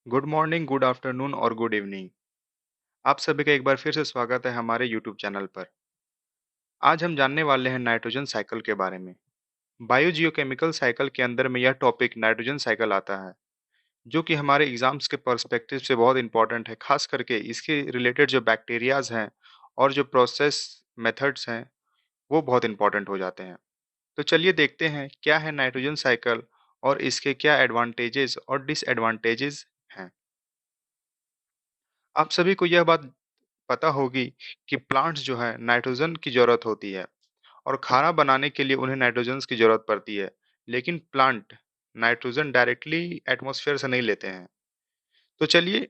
Good morning, good afternoon और good evening. आप सभी का एक बार फिर से स्वागत है हमारे यूट्यूब चैनल पर। आज हम जानने वाले हैं नाइट्रोजन साइकिल के बारे में। बायोजियोकेमिकल साइकिल के अंदर में यह टॉपिक नाइट्रोजन साइकिल आता है, जो कि हमारे एग्जाम्स के पर्सपेक्टिव से बहुत इंपॉर्टेंट है। खास करके इसके रिलेटेड जो बैक्टीरियाज हैं और जो प्रोसेस मेथड्स हैं, वो बहुत इंपॉर्टेंट हो जाते हैं। तो चलिए देखते हैं क्या है नाइट्रोजन साइकिल और इसके क्या एडवांटेजेस और डिसएडवांटेजेस हैं। आप सभी को यह बात पता होगी कि प्लांट्स जो है नाइट्रोजन की जरूरत होती है और खाना बनाने के लिए उन्हें नाइट्रोजन की जरूरत पड़ती है। लेकिन प्लांट नाइट्रोजन डायरेक्टली एटमॉस्फेयर से नहीं लेते हैं। तो चलिए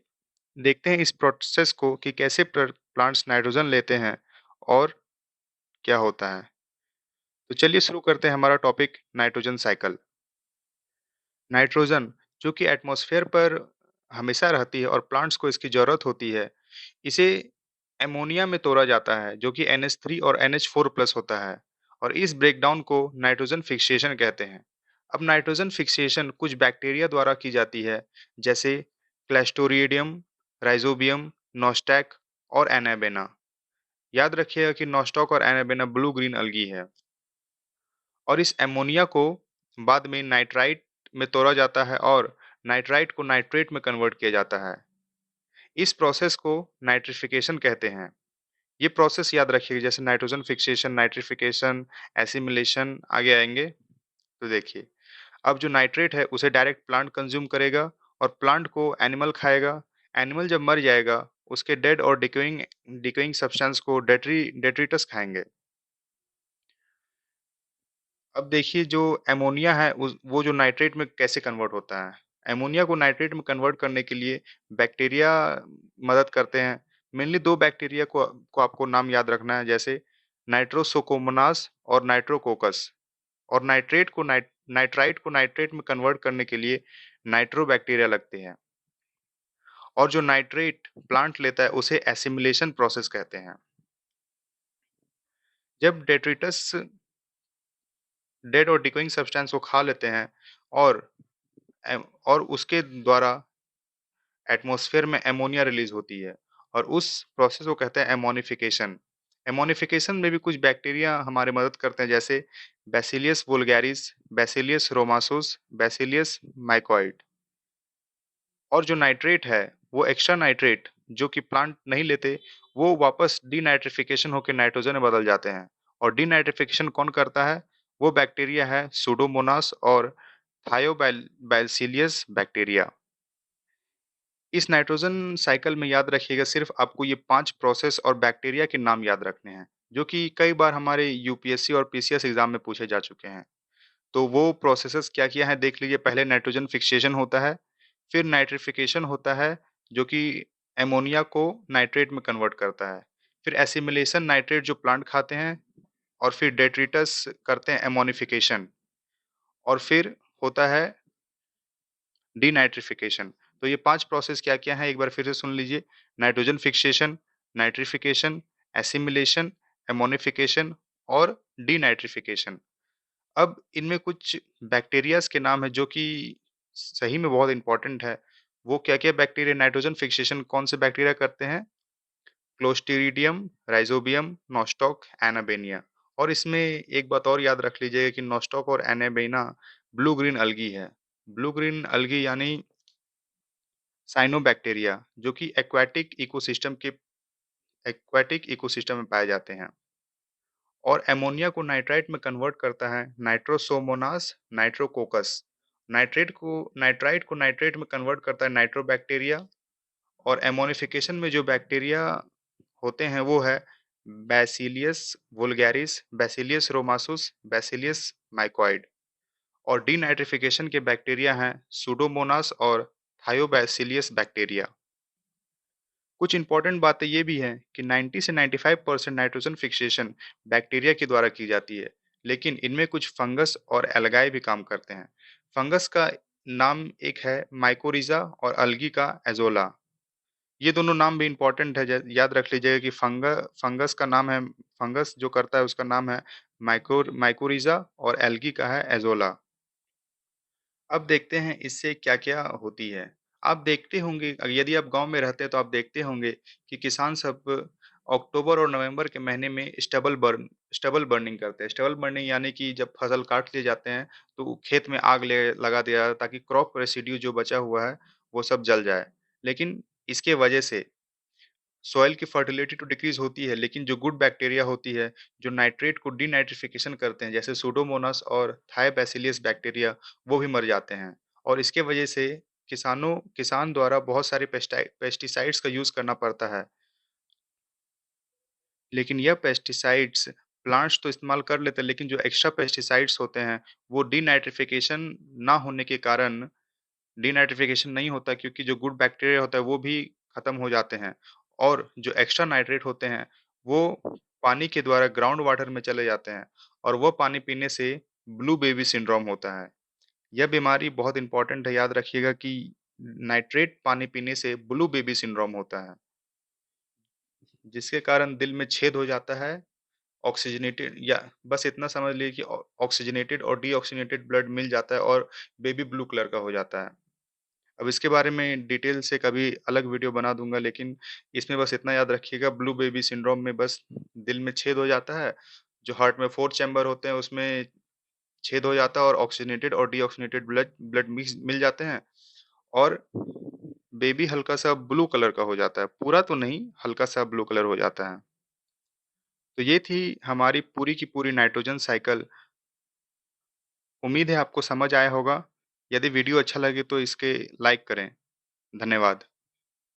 देखते हैं इस प्रोसेस को कि कैसे प्लांट्स नाइट्रोजन लेते हैं और क्या होता है। तो चलिए शुरू करते हैं हमारा टॉपिक नाइट्रोजन साइकिल। नाइट्रोजन जो कि एटमॉस्फेयर पर हमेशा रहती है और प्लांट्स को इसकी ज़रूरत होती है, इसे अमोनिया में तोड़ा जाता है जो कि NH3 और NH4 प्लस होता है और इस ब्रेकडाउन को नाइट्रोजन फिक्सेशन कहते हैं। अब नाइट्रोजन फिक्सेशन कुछ बैक्टीरिया द्वारा की जाती है, जैसे क्लैस्टोरिडियम, राइजोबियम, नोस्टैक और एनाबेना। याद रखिएगा कि नोस्टॉक और एनाबेना ब्लू ग्रीन अलगी है। और इस अमोनिया को बाद में नाइट्राइट में तोड़ा जाता है और नाइट्राइट को नाइट्रेट में कन्वर्ट किया जाता है। इस प्रोसेस को नाइट्रिफिकेशन कहते हैं। ये प्रोसेस याद रखिए, जैसे नाइट्रोजन फिक्सेशन, नाइट्रिफिकेशन, एसिमिलेशन आगे आएँगे। तो देखिए, अब जो नाइट्रेट है उसे डायरेक्ट प्लांट कंज़्यूम करेगा और प्लांट को एनिमल खाएगा। एनिमल जब मर जाएगा, उसके डेड और डिकेइंग डिकेइंग सब्सटेंस को डेट्रिटस खाएँगे। अब देखिए जो अमोनिया है उस वो जो नाइट्रेट में कैसे कन्वर्ट होता है। अमोनिया को नाइट्रेट में कन्वर्ट करने के लिए बैक्टीरिया मदद करते हैं। मेनली 2 बैक्टीरिया को आपको नाम याद रखना है, जैसे नाइट्रोसोकोमोनास और नाइट्रोकोकस। और नाइट्राइट को नाइट्रेट में कन्वर्ट करने के लिए नाइट्रोबैक्टीरिया लगते हैं। और जो नाइट्रेट प्लांट लेता है उसे एसिमिलेशन प्रोसेस कहते हैं। जब डेट्रिटस डेड और डिकोइंग सब्सटेंस को खा लेते हैं और और उसके द्वारा एटमॉस्फेयर में अमोनिया रिलीज होती है और उस प्रोसेस को कहते हैं एमोनिफिकेशन। एमोनिफिकेशन में भी कुछ बैक्टीरिया हमारी मदद करते हैं, जैसे बैसिलियस वुल्गैरिस, बैसिलियस रोमासुस, बैसिलियस माइकोइड। और जो नाइट्रेट है वो एक्स्ट्रा नाइट्रेट जो कि प्लांट नहीं लेते, वो वापस डीनाइट्रिफिकेशन होकर नाइट्रोजन में बदल जाते हैं। और डीनाइट्रिफिकेशन कौन करता है? वो बैक्टीरिया है सुडोमोनास और थायोबाइसिलियस बैक्टीरिया। इस नाइट्रोजन साइकिल में याद रखिएगा, सिर्फ आपको ये 5 प्रोसेस और बैक्टीरिया के नाम याद रखने हैं, जो कि कई बार हमारे यूपीएससी और पीसीएस एग्जाम में पूछे जा चुके हैं। तो वो प्रोसेसेस क्या-क्या हैं देख लीजिए। पहले नाइट्रोजन फिक्सेशन होता है, फिर नाइट्रिफिकेशन होता है जो कि अमोनिया को नाइट्रेट में कन्वर्ट करता है। फिर एसिमिलेशन, नाइट्रेट जो प्लांट खाते हैं, और फिर डेट्रिटस करते हैं एमोनिफिकेशन, और फिर होता है डीनाइट्रिफिकेशन। तो ये 5 प्रोसेस क्या-क्या हैं एक बार फिर से सुन लीजिए। Nitrogen fixation, nitrification, assimilation, ammonification और डीनाइट्रिफिकेशन। अब इनमें कुछ बैक्टीरियाज़ के नाम हैं जो कि सही में बहुत इम्पोर्टेंट है। वो क्या-क्या बैक्टीरिया नाइट्रोजन फिक्सेशन कौन से बैक्टीरिया करते हैं? Clostridium, Rhizobium, Nostoc, Anabaena. और इसमें एक बात और याद रख लीजिएगा कि नोस्टॉक और एनाबेना ब्लू ग्रीन अलगी है। ब्लू ग्रीन अलगी यानी साइनोबैक्टीरिया, जो कि एक्वाटिक इकोसिस्टम में पाए जाते हैं। और अमोनिया को नाइट्राइट में कन्वर्ट करता है नाइट्रोसोमोनास नाइट्रोकोकस। नाइट्राइट को नाइट्रेट में कन्वर्ट करता है नाइट्रोबैक्टीरिया। और एमोनिफिकेशन में जो बैक्टीरिया होते हैं वो है बैसिलियस वुल्गैरिस, बैसिलियस रोमासुस, बैसिलियस माइकोइड। और डीनाइट्रिफिकेशन के बैक्टीरिया हैं सुडोमोनास और थायोबैसिलियस बैक्टीरिया। कुछ इंपॉर्टेंट बातें ये भी हैं कि 90 से 95% नाइट्रोजन फिक्सेशन बैक्टीरिया के द्वारा की जाती है, लेकिन इनमें कुछ फंगस और एल्गाए भी काम करते हैं। फंगस का नाम एक है माइकोरिज़ा और अलगी का एज़ोला। ये दोनों नाम भी इम्पोर्टेंट है, याद रख लीजिएगा कि फंगस जो करता है उसका नाम है माइकोरिज़ा और एल्गी का है एज़ोला। अब देखते हैं इससे क्या-क्या होती है। आप देखते होंगे यदि आप गाँव में रहते हैं तो आप देखते होंगे कि किसान सब अक्टूबर और नवंबर के महीने में स्टबल बर्निंग करते हैं। स्टबल बर्निंग यानी कि जब फसल काट लिए जाते हैं, तो खेत में आग ले लगा दिया जाता है ताकि क्रॉप रेसिड्यू जो बचा हुआ है, वो सब जल जाए। लेकिन इसके वजह से सॉइल की फर्टिलिटी तो डिक्रीज़ होती है, लेकिन जो गुड बैक्टीरिया होती है, जो नाइट्रेट को डीनाइट्रिफिकेशन करते हैं, जैसे सूडोमोनास और थायोबैसिलस बैक्टीरिया, वो भी मर जाते हैं। और इसके वजह से किसान द्वारा बहुत सारे पेस्टिसाइड्स का यूज़ करना पड़ता है। लेकिन यह पेस्टिसाइड्स प्लांट्स तो इस्तेमाल कर लेते हैं, लेकिन जो एक्स्ट्रा पेस्टिसाइड्स होते हैं, वो डीनाइट्रिफिकेशन ना होने के कारण डीनाइट्रिफिकेशन नहीं होता क्योंकि जो गुड बैक्टीरिया होता है वो भी खत्म हो जाते हैं और जो एक्स्ट्रा नाइट्रेट होते हैं वो पानी के द्वारा ग्राउंड वाटर में चले जाते हैं और वो पानी पीने से ब्लू बेबी सिंड्रोम होता है। यह बीमारी बहुत इंपॉर्टेंट है, याद रखिएगा कि नाइट्रेट पानी पीने से ब्लू बेबी सिंड्रोम होता है, जिसके कारण दिल में छेद हो जाता है। ऑक्सीजनेटेड या बस इतना समझ लीजिए कि ऑक्सीजनेटेड और डीऑक्सीजनेटेड ब्लड मिल जाता है और बेबी ब्लू कलर का हो जाता है। अब इसके बारे में डिटेल से कभी अलग वीडियो बना दूँगा, लेकिन इसमें बस इतना याद रखिएगा ब्लू बेबी सिंड्रोम में बस दिल में छेद हो जाता है, जो हार्ट में 4 चैम्बर होते हैं उसमें छेद हो जाता है और ऑक्सीजनेटेड और डीऑक्सीजनेटेड ब्लड ब्लड मिक्स मिल जाते हैं और बेबी हल्का-सा ब्लू कलर का हो जाता है, पूरा तो नहीं, हल्का-सा ब्लू कलर हो जाता है। तो ये थी हमारी पूरी की पूरी नाइट्रोजन साइकिल। उम्मीद है आपको समझ आया होगा। यदि वीडियो अच्छा लगे तो इसके लाइक करें। धन्यवाद।